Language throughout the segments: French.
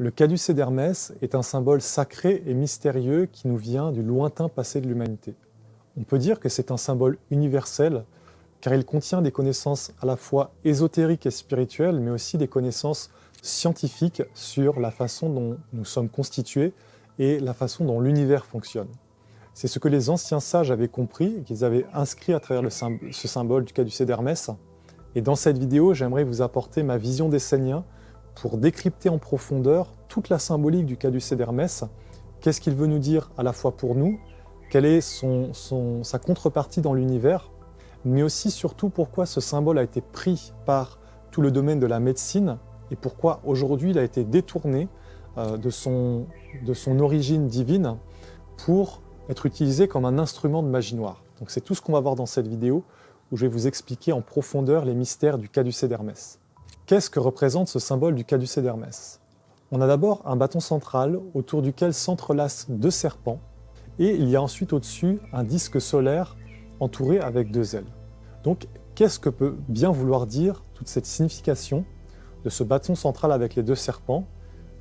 Le caducée d'Hermès est un symbole sacré et mystérieux qui nous vient du lointain passé de l'humanité. On peut dire que c'est un symbole universel car il contient des connaissances à la fois ésotériques et spirituelles, mais aussi des connaissances scientifiques sur la façon dont nous sommes constitués et la façon dont l'univers fonctionne. C'est ce que les anciens sages avaient compris et qu'ils avaient inscrit à travers ce symbole du caducée d'Hermès. Et dans cette vidéo, j'aimerais vous apporter ma vision d'essénien pour décrypter en profondeur toute la symbolique du caducée d'Hermès. Qu'est-ce qu'il veut nous dire à la fois pour nous, quelle est sa contrepartie dans l'univers, mais aussi surtout pourquoi ce symbole a été pris par tout le domaine de la médecine et pourquoi aujourd'hui il a été détourné de son origine divine pour être utilisé comme un instrument de magie noire. Donc c'est tout ce qu'on va voir dans cette vidéo où je vais vous expliquer en profondeur les mystères du caducée d'Hermès. Qu'est-ce que représente ce symbole du caducée d'Hermès? On a d'abord un bâton central autour duquel s'entrelacent deux serpents et il y a ensuite au-dessus un disque solaire entouré avec deux ailes. Donc qu'est-ce que peut bien vouloir dire toute cette signification de ce bâton central avec les deux serpents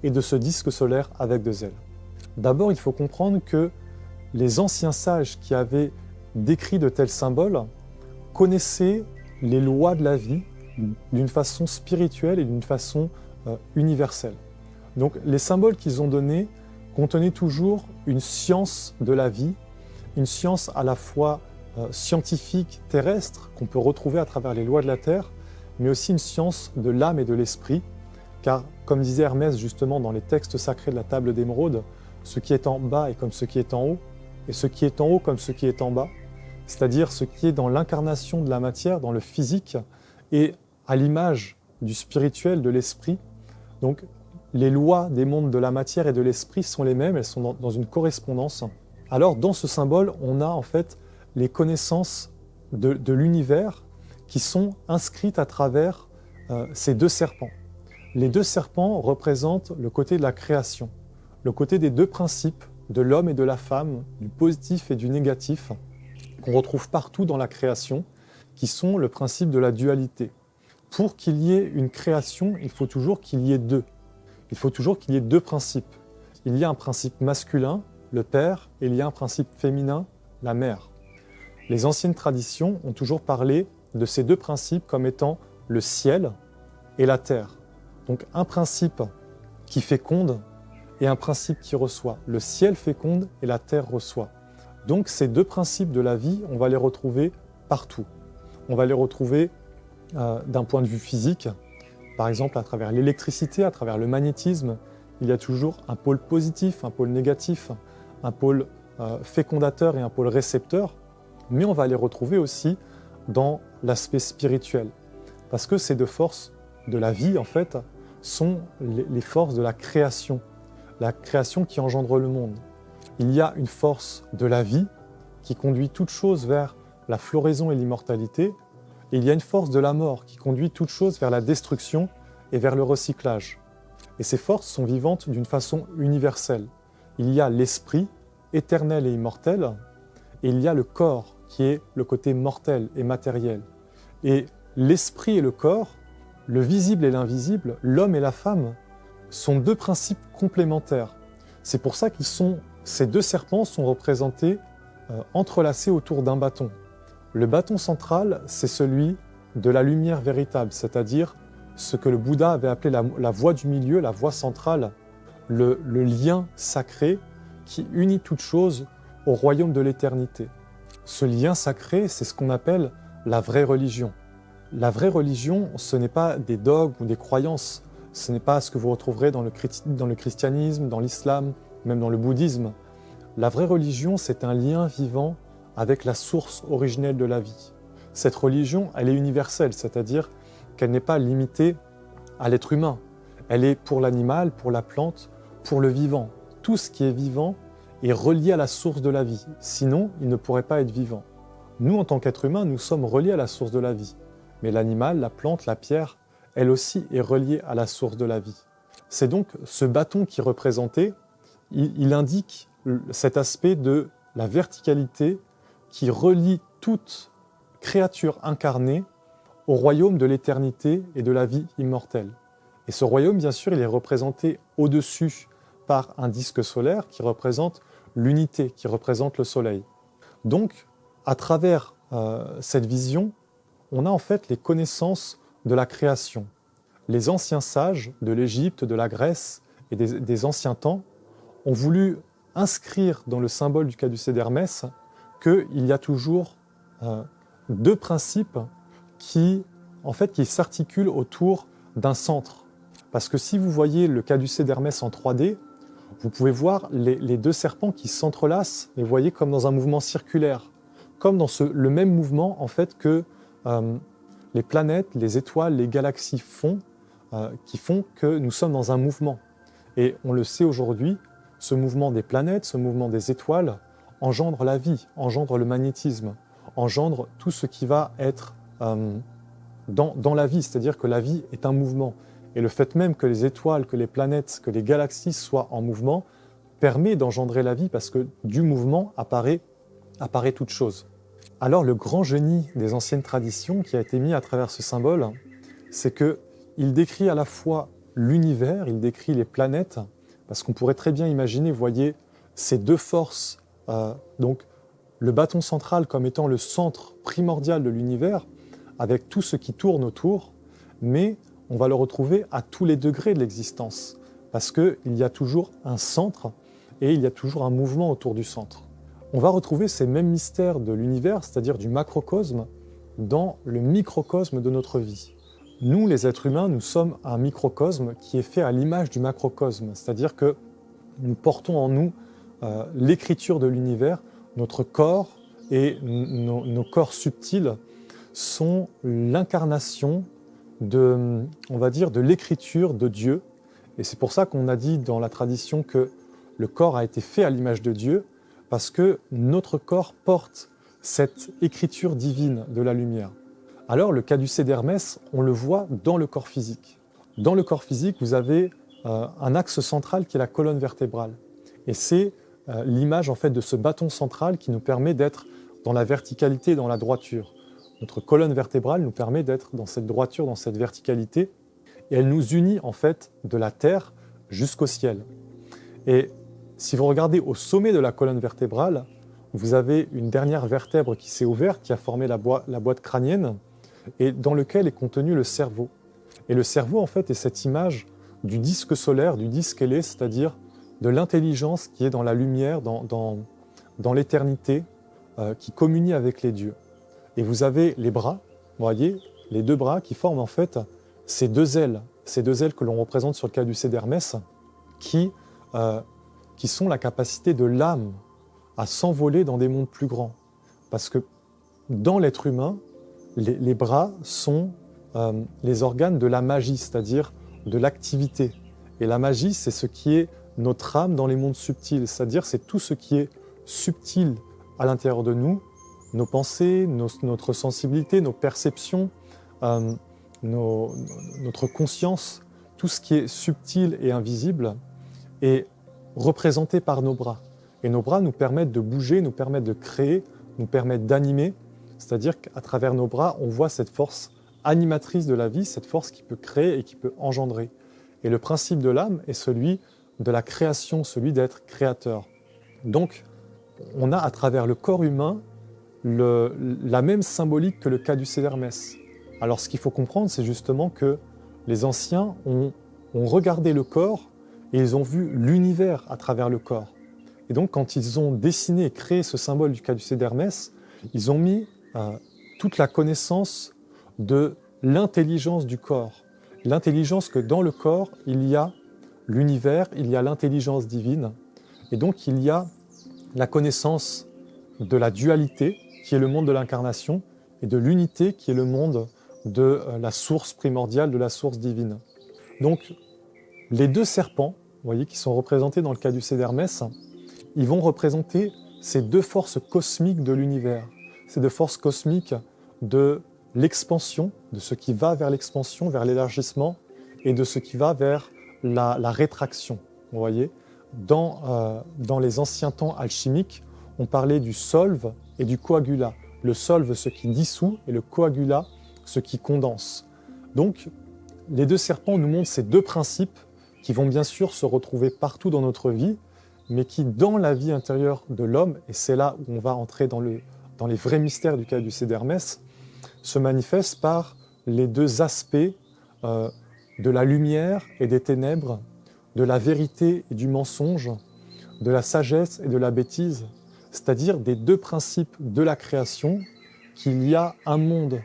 et de ce disque solaire avec deux ailes? D'abord, il faut comprendre que les anciens sages qui avaient décrit de tels symboles connaissaient les lois de la vie d'une façon spirituelle et d'une façon universelle. Donc les symboles qu'ils ont donnés contenaient toujours une science de la vie, une science à la fois scientifique terrestre qu'on peut retrouver à travers les lois de la Terre, mais aussi une science de l'âme et de l'esprit, car comme disait Hermès justement dans les textes sacrés de la table d'émeraude, ce qui est en bas est comme ce qui est en haut, et ce qui est en haut comme ce qui est en bas, c'est-à-dire ce qui est dans l'incarnation de la matière, dans le physique, et à l'image du spirituel, de l'esprit. Donc les lois des mondes de la matière et de l'esprit sont les mêmes, elles sont dans une correspondance. Alors dans ce symbole, on a en fait les connaissances de l'univers qui sont inscrites à travers ces deux serpents. Les deux serpents représentent le côté de la création, le côté des deux principes de l'homme et de la femme, du positif et du négatif, qu'on retrouve partout dans la création, qui sont le principe de la dualité. Pour qu'il y ait une création, il faut toujours qu'il y ait deux. Il faut toujours qu'il y ait deux principes. Il y a un principe masculin, le père, et il y a un principe féminin, la mère. Les anciennes traditions ont toujours parlé de ces deux principes comme étant le ciel et la terre. Donc un principe qui féconde et un principe qui reçoit. Le ciel féconde et la terre reçoit. Donc ces deux principes de la vie, on va les retrouver partout. On va les retrouver d'un point de vue physique, par exemple à travers l'électricité, à travers le magnétisme. Il y a toujours un pôle positif, un pôle négatif, un pôle fécondateur et un pôle récepteur, mais on va les retrouver aussi dans l'aspect spirituel. Parce que ces deux forces de la vie, en fait, sont les forces de la création qui engendre le monde. Il y a une force de la vie qui conduit toute chose vers la floraison et l'immortalité, et il y a une force de la mort qui conduit toute chose vers la destruction et vers le recyclage. Et ces forces sont vivantes d'une façon universelle. Il y a l'esprit, éternel et immortel, et il y a le corps, qui est le côté mortel et matériel. Et l'esprit et le corps, le visible et l'invisible, l'homme et la femme, sont deux principes complémentaires. C'est pour ça que ces deux serpents sont représentés entrelacés autour d'un bâton. Le bâton central, c'est celui de la lumière véritable, c'est-à-dire ce que le Bouddha avait appelé la voie du milieu, la voie centrale, le lien sacré qui unit toute chose au royaume de l'éternité. Ce lien sacré, c'est ce qu'on appelle la vraie religion. La vraie religion, ce n'est pas des dogmes ou des croyances, ce n'est pas ce que vous retrouverez dans le christianisme, dans l'islam, même dans le bouddhisme. La vraie religion, c'est un lien vivant avec la source originelle de la vie. Cette religion, elle est universelle, c'est-à-dire qu'elle n'est pas limitée à l'être humain. Elle est pour l'animal, pour la plante, pour le vivant. Tout ce qui est vivant est relié à la source de la vie. Sinon, il ne pourrait pas être vivant. Nous, en tant qu'êtres humains, nous sommes reliés à la source de la vie. Mais l'animal, la plante, la pierre, elle aussi est reliée à la source de la vie. C'est donc ce bâton qui est représenté, il indique cet aspect de la verticalité qui relie toute créature incarnée au royaume de l'éternité et de la vie immortelle. Et Et ce royaume, bien sûr, il est représenté au-dessus par un disque solaire qui représente l'unité, qui représente le soleil. Donc, à travers cette vision, on a en fait les connaissances de la création. Les anciens sages de l'Égypte, de la Grèce et des anciens temps ont voulu inscrire dans le symbole du caducée d'Hermès qu'il y a toujours deux principes qui s'articulent autour d'un centre. Parce que si vous voyez le caducée d'Hermès en 3D, vous pouvez voir les deux serpents qui s'entrelacent, et vous voyez comme dans un mouvement circulaire, comme dans le même mouvement en fait que les planètes, les étoiles, les galaxies font, qui font que nous sommes dans un mouvement. Et on le sait aujourd'hui, ce mouvement des planètes, ce mouvement des étoiles engendre la vie, engendre le magnétisme, engendre tout ce qui va être dans la vie, c'est-à-dire que la vie est un mouvement. Et le fait même que les étoiles, que les planètes, que les galaxies soient en mouvement permet d'engendrer la vie parce que du mouvement apparaît toute chose. Alors le grand génie des anciennes traditions qui a été mis à travers ce symbole, c'est qu'il décrit à la fois l'univers, il décrit les planètes, parce qu'on pourrait très bien imaginer, vous voyez, ces deux forces, donc le bâton central comme étant le centre primordial de l'univers, avec tout ce qui tourne autour, mais on va le retrouver à tous les degrés de l'existence, parce qu'il y a toujours un centre et il y a toujours un mouvement autour du centre. On va retrouver ces mêmes mystères de l'univers, c'est-à-dire du macrocosme, dans le microcosme de notre vie. Nous, les êtres humains, nous sommes un microcosme qui est fait à l'image du macrocosme, c'est-à-dire que nous portons en nous l'écriture de l'univers, notre corps et nos corps subtils sont l'incarnation de l'écriture de Dieu. Et c'est pour ça qu'on a dit dans la tradition que le corps a été fait à l'image de Dieu, parce que notre corps porte cette écriture divine de la lumière. Alors le caducée d'Hermès, on le voit dans le corps physique. Dans le corps physique, vous avez un axe central qui est la colonne vertébrale. Et c'est l'image en fait de ce bâton central qui nous permet d'être dans la verticalité, dans la droiture. Notre colonne vertébrale nous permet d'être dans cette droiture, dans cette verticalité, et elle nous unit en fait de la terre jusqu'au ciel. Et si vous regardez au sommet de la colonne vertébrale, vous avez une dernière vertèbre qui s'est ouverte, qui a formé la boîte crânienne, et dans lequel est contenu le cerveau. Et le cerveau, en fait, est cette image du disque solaire, du disque ailé, c'est-à-dire de l'intelligence qui est dans la lumière, dans l'éternité, qui communie avec les dieux. Et vous avez les bras, vous voyez, les deux bras qui forment en fait ces deux ailes que l'on représente sur le caducée d'Hermès, qui sont la capacité de l'âme à s'envoler dans des mondes plus grands. Parce que dans l'être humain, les bras sont les organes de la magie, c'est-à-dire de l'activité. Et la magie, c'est ce qui est notre âme dans les mondes subtils, c'est-à-dire c'est tout ce qui est subtil à l'intérieur de nous, nos pensées, notre sensibilité, nos perceptions, notre conscience, tout ce qui est subtil et invisible est représenté par nos bras. Et nos bras nous permettent de bouger, nous permettent de créer, nous permettent d'animer, c'est-à-dire qu'à travers nos bras, on voit cette force animatrice de la vie, cette force qui peut créer et qui peut engendrer. Et le principe de l'âme est celui de la création, celui d'être créateur. Donc, on a à travers le corps humain la même symbolique que le caducée d'Hermès. Alors ce qu'il faut comprendre, c'est justement que les anciens ont regardé le corps et ils ont vu l'univers à travers le corps. Et donc quand ils ont dessiné et créé ce symbole du caducée d'Hermès, ils ont mis toute la connaissance de l'intelligence du corps. L'intelligence que dans le corps, il y a l'univers, il y a l'intelligence divine. Et donc il y a la connaissance de la dualité, qui est le monde de l'incarnation, et de l'unité, qui est le monde de la source primordiale, de la source divine. Donc, les deux serpents, vous voyez, qui sont représentés dans le caducée d'Hermès, ils vont représenter ces deux forces cosmiques de l'univers, ces deux forces cosmiques de l'expansion, de ce qui va vers l'expansion, vers l'élargissement, et de ce qui va vers la rétraction. Vous voyez, dans les anciens temps alchimiques, on parlait du solve et du coagula. Le solve, ce qui dissout, et le coagula, ce qui condense. Donc, les deux serpents nous montrent ces deux principes qui vont bien sûr se retrouver partout dans notre vie, mais qui, dans la vie intérieure de l'homme, et c'est là où on va entrer dans les vrais mystères du caducée d'Hermès, se manifestent par les deux aspects de la lumière et des ténèbres, de la vérité et du mensonge, de la sagesse et de la bêtise, c'est-à-dire des deux principes de la création, qu'il y a un monde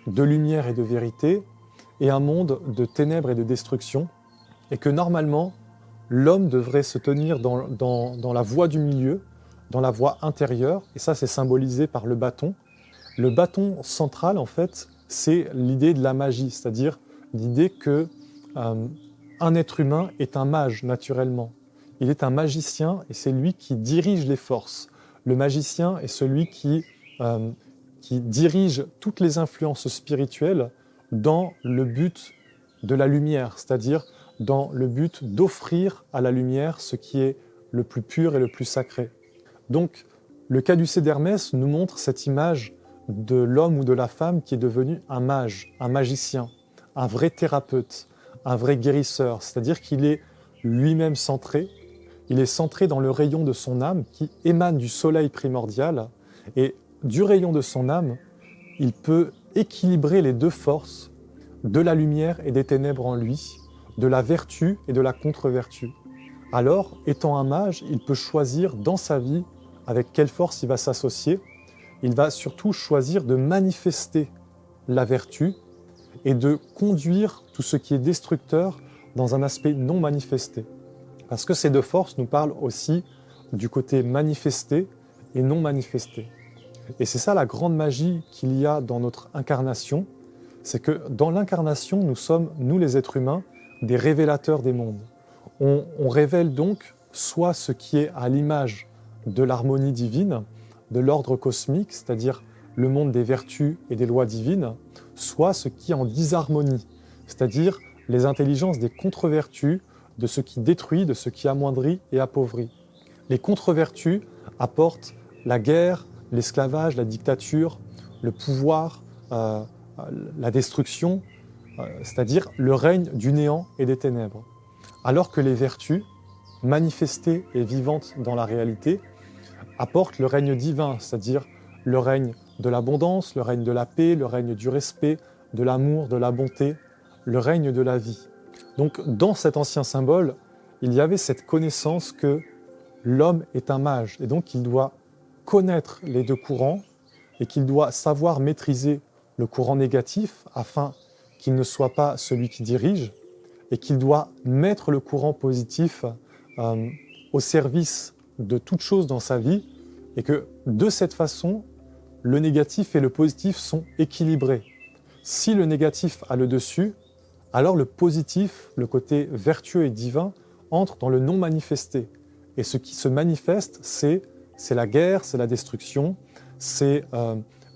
de lumière et de vérité et un monde de ténèbres et de destruction, et que normalement, l'homme devrait se tenir dans la voie du milieu, dans la voie intérieure, et ça c'est symbolisé par le bâton. Le bâton central, en fait, c'est l'idée de la magie, c'est-à-dire l'idée que un être humain est un mage naturellement. Il est un magicien et c'est lui qui dirige les forces. Le magicien est celui qui dirige toutes les influences spirituelles dans le but de la lumière, c'est-à-dire dans le but d'offrir à la lumière ce qui est le plus pur et le plus sacré. Donc, le caducée d'Hermès nous montre cette image de l'homme ou de la femme qui est devenu un mage, un magicien, un vrai thérapeute, un vrai guérisseur, c'est-à-dire qu'il est lui-même centré, il est centré dans le rayon de son âme qui émane du soleil primordial, et du rayon de son âme, il peut équilibrer les deux forces de la lumière et des ténèbres en lui, de la vertu et de la contre-vertu. Alors, étant un mage, il peut choisir dans sa vie avec quelle force il va s'associer. Il va surtout choisir de manifester la vertu et de conduire tout ce qui est destructeur dans un aspect non manifesté. Parce que ces deux forces nous parlent aussi du côté manifesté et non manifesté. Et c'est ça la grande magie qu'il y a dans notre incarnation, c'est que dans l'incarnation, nous sommes, nous les êtres humains, des révélateurs des mondes. On révèle donc soit ce qui est à l'image de l'harmonie divine, de l'ordre cosmique, c'est-à-dire le monde des vertus et des lois divines, soit ce qui est en disharmonie, c'est-à-dire les intelligences des contre-vertus, de ce qui détruit, de ce qui amoindrit et appauvrit. Les contre-vertus apportent la guerre, l'esclavage, la dictature, le pouvoir, la destruction, c'est-à-dire le règne du néant et des ténèbres. Alors que les vertus, manifestées et vivantes dans la réalité, apportent le règne divin, c'est-à-dire le règne de l'abondance, le règne de la paix, le règne du respect, de l'amour, de la bonté, le règne de la vie. Donc dans cet ancien symbole, il y avait cette connaissance que l'homme est un mage et donc qu'il doit connaître les deux courants et qu'il doit savoir maîtriser le courant négatif afin qu'il ne soit pas celui qui dirige et qu'il doit mettre le courant positif au service de toute chose dans sa vie et que de cette façon, le négatif et le positif sont équilibrés. Si le négatif a le dessus, alors le positif, le côté vertueux et divin, entre dans le non manifesté. Et ce qui se manifeste, c'est la guerre, c'est la destruction, c'est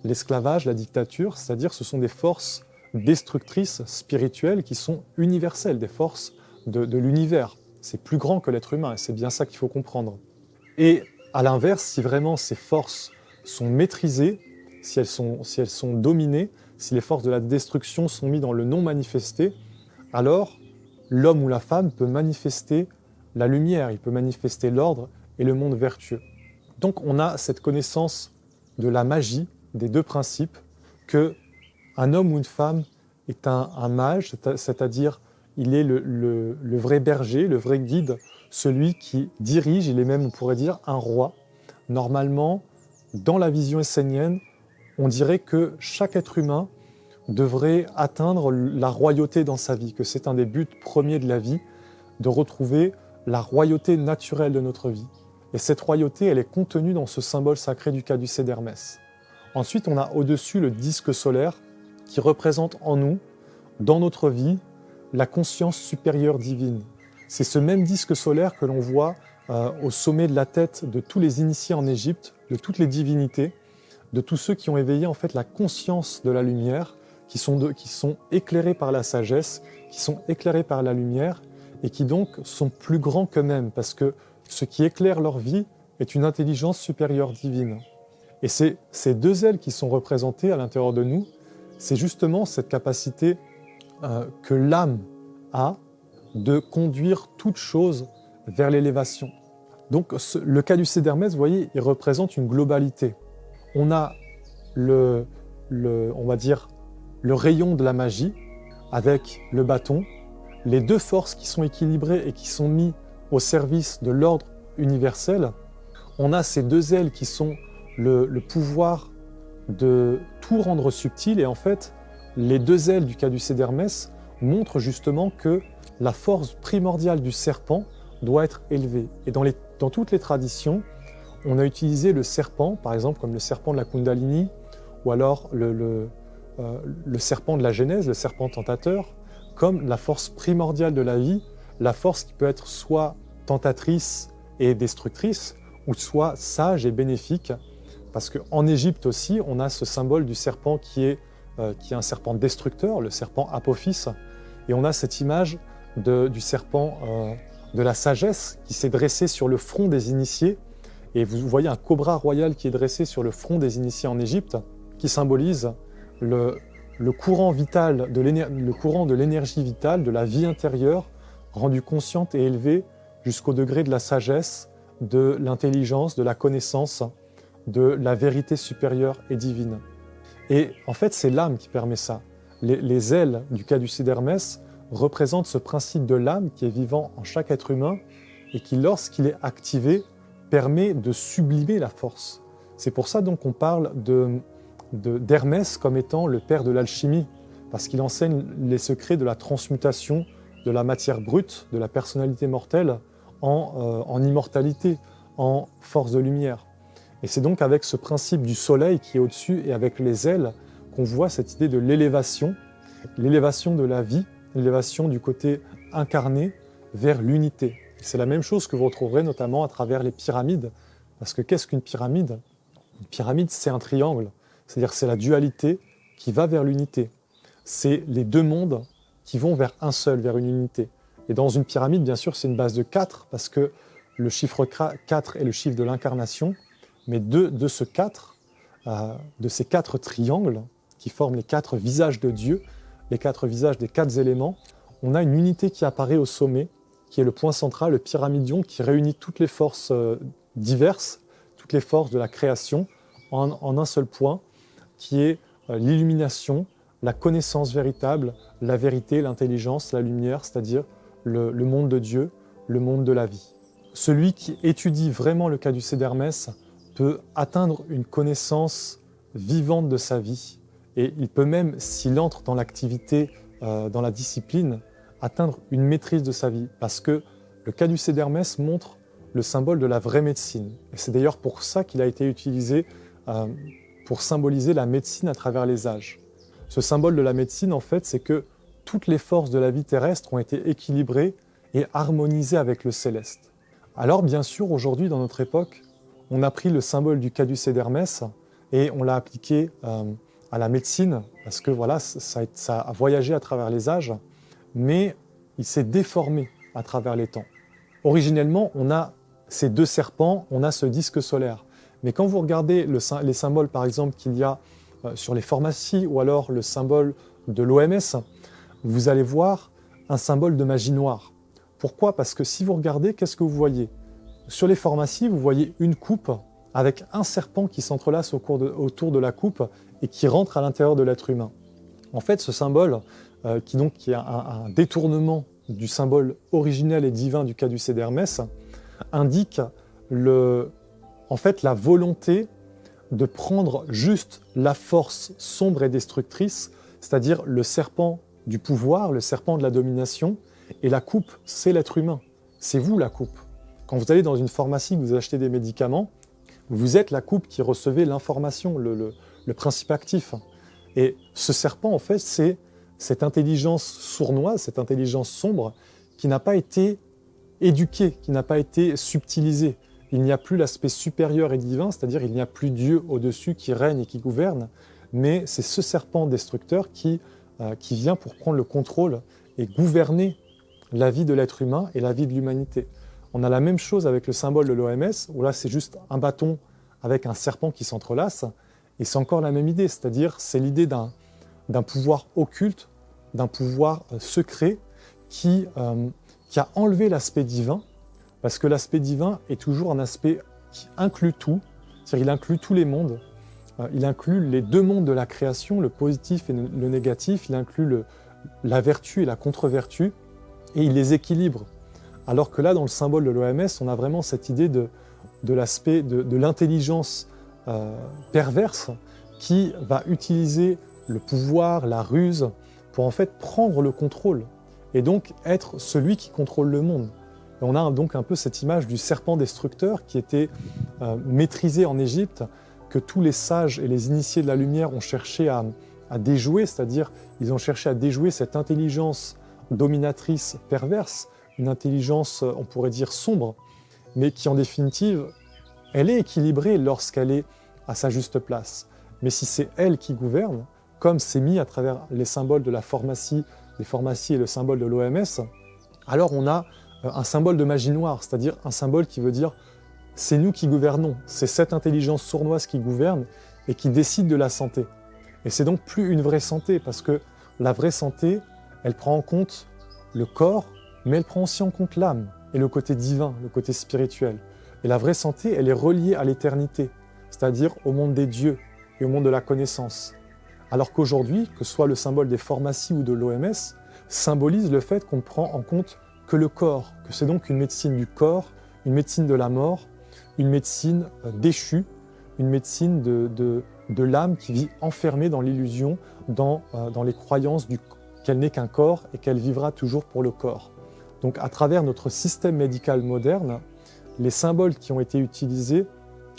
l'esclavage, la dictature, c'est-à-dire ce sont des forces destructrices spirituelles qui sont universelles, des forces de l'univers. C'est plus grand que l'être humain et c'est bien ça qu'il faut comprendre. Et à l'inverse, si vraiment ces forces sont maîtrisées, si elles sont dominées, si les forces de la destruction sont mises dans le non manifesté, alors l'homme ou la femme peut manifester la lumière, il peut manifester l'ordre et le monde vertueux. Donc on a cette connaissance de la magie, des deux principes, que un homme ou une femme est un mage, c'est-à-dire il est le vrai berger, le vrai guide, celui qui dirige, il est même, on pourrait dire, un roi. Normalement, dans la vision essénienne, on dirait que chaque être humain devrait atteindre la royauté dans sa vie, que c'est un des buts premiers de la vie, de retrouver la royauté naturelle de notre vie. Et cette royauté, elle est contenue dans ce symbole sacré du caducée d'Hermès. Ensuite, on a au-dessus le disque solaire qui représente en nous, dans notre vie, la conscience supérieure divine. C'est ce même disque solaire que l'on voit au sommet de la tête de tous les initiés en Égypte, de toutes les divinités, de tous ceux qui ont éveillé en fait la conscience de la lumière, qui sont éclairés par la sagesse, qui sont éclairés par la lumière et qui donc sont plus grands qu'eux-mêmes parce que ce qui éclaire leur vie est une intelligence supérieure divine. Et ces deux ailes qui sont représentées à l'intérieur de nous, c'est justement cette capacité que l'âme a de conduire toute chose vers l'élévation. Donc le caducée d'Hermès, vous voyez, il représente une globalité. On a on va dire, le rayon de la magie avec le bâton, les deux forces qui sont équilibrées et qui sont mises au service de l'ordre universel. On a ces deux ailes qui sont le pouvoir de tout rendre subtil, et en fait, les deux ailes du caducée d'Hermès montrent justement que la force primordiale du serpent doit être élevée. Et dans toutes les traditions, on a utilisé le serpent, par exemple comme le serpent de la Kundalini, ou alors le serpent de la Genèse, le serpent tentateur, comme la force primordiale de la vie, la force qui peut être soit tentatrice et destructrice, ou soit sage et bénéfique. Parce qu'en Égypte aussi, on a ce symbole du serpent qui est un serpent destructeur, le serpent Apophis, et on a cette image du serpent de la sagesse qui s'est dressé sur le front des initiés, et vous voyez un cobra royal qui est dressé sur le front des initiés en Égypte, qui symbolise le courant vital, le courant de l'énergie vitale, de la vie intérieure, rendue consciente et élevée jusqu'au degré de la sagesse, de l'intelligence, de la connaissance, de la vérité supérieure et divine. Et en fait, c'est l'âme qui permet ça. Les ailes du caducée d'Hermès représentent ce principe de l'âme qui est vivant en chaque être humain et qui, lorsqu'il est activé, permet de sublimer la force. C'est pour ça donc qu'on parle d'Hermès comme étant le père de l'alchimie, parce qu'il enseigne les secrets de la transmutation de la matière brute, de la personnalité mortelle, en immortalité, en force de lumière. Et c'est donc avec ce principe du soleil qui est au-dessus et avec les ailes qu'on voit cette idée de l'élévation de la vie, l'élévation du côté incarné vers l'unité. C'est la même chose que vous retrouverez notamment à travers les pyramides, parce que qu'est-ce qu'une pyramide ? Une pyramide, c'est un triangle, c'est-à-dire c'est la dualité qui va vers l'unité. C'est les deux mondes qui vont vers un seul, vers une unité. Et dans une pyramide, bien sûr, c'est une base de 4, parce que le chiffre 4 est le chiffre de l'incarnation, mais de ces 4 triangles qui forment les 4 visages de Dieu, les 4 visages des 4 éléments, on a une unité qui apparaît au sommet, qui est le point central, le pyramidion, qui réunit toutes les forces diverses, toutes les forces de la création, en un seul point, qui est l'illumination, la connaissance véritable, la vérité, l'intelligence, la lumière, c'est-à-dire le monde de Dieu, le monde de la vie. Celui qui étudie vraiment le caducée d'Hermès peut atteindre une connaissance vivante de sa vie, et il peut même, s'il entre dans l'activité, dans la discipline, atteindre une maîtrise de sa vie, parce que le caducée d'Hermès montre le symbole de la vraie médecine. Et c'est d'ailleurs pour ça qu'il a été utilisé pour symboliser la médecine à travers les âges. Ce symbole de la médecine, en fait, c'est que toutes les forces de la vie terrestre ont été équilibrées et harmonisées avec le céleste. Alors, bien sûr, aujourd'hui, dans notre époque, on a pris le symbole du caducée d'Hermès et on l'a appliqué à la médecine, parce que voilà, ça a voyagé à travers les âges, mais il s'est déformé à travers les temps. Originellement, on a ces deux serpents, on a ce disque solaire. Mais quand vous regardez les symboles, par exemple, qu'il y a sur les pharmacies, ou alors le symbole de l'OMS, vous allez voir un symbole de magie noire. Pourquoi ? Parce que si vous regardez, qu'est-ce que vous voyez ? Sur les pharmacies, vous voyez une coupe avec un serpent qui s'entrelace autour de la coupe et qui rentre à l'intérieur de l'être humain. En fait, ce symbole, qui est un détournement du symbole originel et divin du caducée d'Hermès, indique en fait, la volonté de prendre juste la force sombre et destructrice, c'est-à-dire le serpent du pouvoir, le serpent de la domination, et la coupe, c'est l'être humain. C'est vous la coupe. Quand vous allez dans une pharmacie, que vous achetez des médicaments, vous êtes la coupe qui recevez l'information, le principe actif. Et ce serpent, en fait, c'est cette intelligence sournoise, cette intelligence sombre, qui n'a pas été éduquée, qui n'a pas été subtilisée. Il n'y a plus l'aspect supérieur et divin, c'est-à-dire il n'y a plus Dieu au-dessus qui règne et qui gouverne, mais c'est ce serpent destructeur qui vient pour prendre le contrôle et gouverner la vie de l'être humain et la vie de l'humanité. On a la même chose avec le symbole de l'OMS, où là c'est juste un bâton avec un serpent qui s'entrelace, et c'est encore la même idée, c'est-à-dire c'est l'idée d'un pouvoir occulte d'un pouvoir secret qui a enlevé l'aspect divin, parce que l'aspect divin est toujours un aspect qui inclut tout, c'est-à-dire il inclut tous les mondes, il inclut les deux mondes de la création, le positif et le négatif, il inclut la vertu et la contre-vertu, et il les équilibre. Alors que là, dans le symbole de l'OMS, on a vraiment cette idée de l'aspect de l'intelligence perverse qui va utiliser le pouvoir, la ruse, pour en fait prendre le contrôle, et donc être celui qui contrôle le monde. Et on a donc un peu cette image du serpent destructeur qui était maîtrisé en Égypte, que tous les sages et les initiés de la lumière ont cherché à déjouer, c'est-à-dire ils ont cherché à déjouer cette intelligence dominatrice perverse, une intelligence, on pourrait dire, sombre, mais qui en définitive, elle est équilibrée lorsqu'elle est à sa juste place. Mais si c'est elle qui gouverne, comme c'est mis à travers les symboles de la pharmacie, les pharmacies et le symbole de l'OMS, alors on a un symbole de magie noire, c'est-à-dire un symbole qui veut dire c'est nous qui gouvernons, c'est cette intelligence sournoise qui gouverne et qui décide de la santé. Et c'est donc plus une vraie santé, parce que la vraie santé, elle prend en compte le corps, mais elle prend aussi en compte l'âme et le côté divin, le côté spirituel. Et la vraie santé, elle est reliée à l'éternité, c'est-à-dire au monde des dieux et au monde de la connaissance. Alors qu'aujourd'hui, que ce soit le symbole des pharmacies ou de l'OMS, symbolise le fait qu'on ne prend en compte que le corps, que c'est donc une médecine du corps, une médecine de la mort, une médecine déchue, une médecine de l'âme qui vit enfermée dans l'illusion, dans les croyances qu'elle n'est qu'un corps et qu'elle vivra toujours pour le corps. Donc à travers notre système médical moderne, les symboles qui ont été utilisés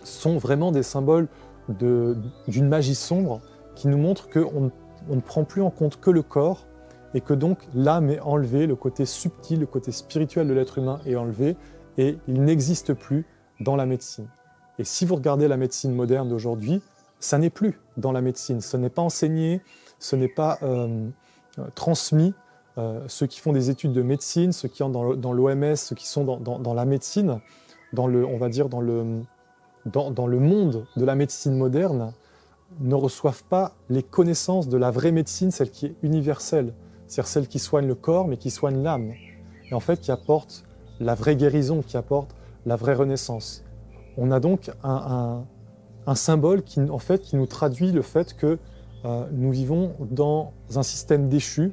sont vraiment des symboles d'une magie sombre qui nous montrent qu'on ne prend plus en compte que le corps et que donc l'âme est enlevée, le côté subtil, le côté spirituel de l'être humain est enlevé et il n'existe plus dans la médecine. Et si vous regardez la médecine moderne d'aujourd'hui, ça n'est plus dans la médecine, ce n'est pas enseigné, ce n'est pas transmis. Ceux qui font des études de médecine, ceux qui entrent dans l'OMS, ceux qui sont dans la médecine, on va dire dans le monde de la médecine moderne, ne reçoivent pas les connaissances de la vraie médecine, celle qui est universelle, c'est-à-dire celle qui soigne le corps mais qui soigne l'âme, et en fait qui apporte la vraie guérison, qui apporte la vraie renaissance. On a donc un symbole qui nous traduit le fait que nous vivons dans un système déchu,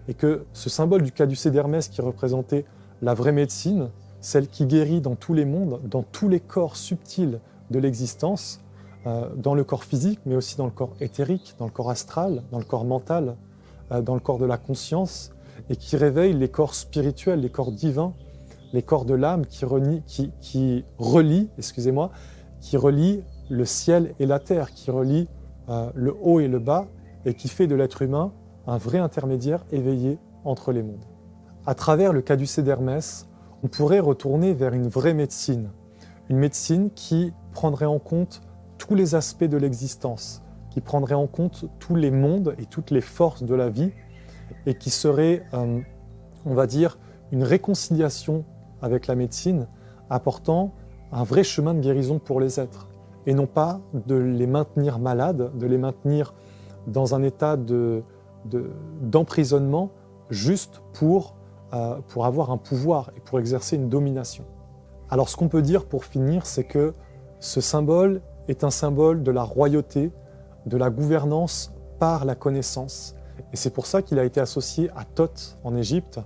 et que ce symbole du caducée d'Hermès qui représentait la vraie médecine, celle qui guérit dans tous les mondes, dans tous les corps subtils de l'existence, dans le corps physique, mais aussi dans le corps éthérique, dans le corps astral, dans le corps mental, dans le corps de la conscience, et qui réveille les corps spirituels, les corps divins, les corps de l'âme qui relie le ciel et la terre, qui relie le haut et le bas, et qui fait de l'être humain un vrai intermédiaire éveillé entre les mondes. À travers le caducée d'Hermès, on pourrait retourner vers une vraie médecine, une médecine qui prendrait en compte tous les aspects de l'existence, qui prendrait en compte tous les mondes et toutes les forces de la vie, et qui serait, on va dire, une réconciliation avec la médecine, apportant un vrai chemin de guérison pour les êtres, et non pas de les maintenir malades, de les maintenir dans un état d'emprisonnement juste pour avoir un pouvoir et pour exercer une domination. Alors ce qu'on peut dire pour finir, c'est que ce symbole est un symbole de la royauté, de la gouvernance par la connaissance. Et c'est pour ça qu'il a été associé à Thoth en Égypte.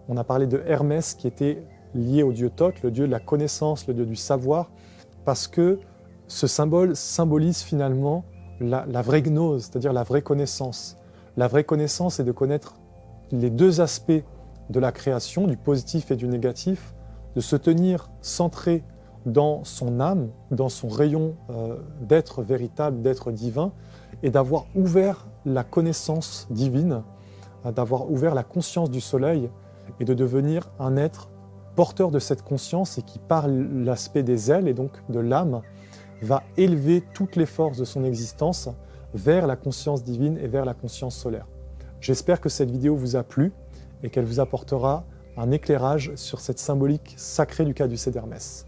On a parlé de Hermès qui était lié au dieu Thoth, le dieu de la connaissance, le dieu du savoir, parce que ce symbole symbolise finalement la vraie gnose, c'est-à-dire la vraie connaissance. La vraie connaissance est de connaître les deux aspects de la création, du positif et du négatif, de se tenir centré dans son âme, dans son rayon d'être véritable, d'être divin, et d'avoir ouvert la connaissance divine, d'avoir ouvert la conscience du soleil, et de devenir un être porteur de cette conscience et qui, par l'aspect des ailes et donc de l'âme, va élever toutes les forces de son existence vers la conscience divine et vers la conscience solaire. J'espère que cette vidéo vous a plu et qu'elle vous apportera un éclairage sur cette symbolique sacrée du caducée d'Hermès.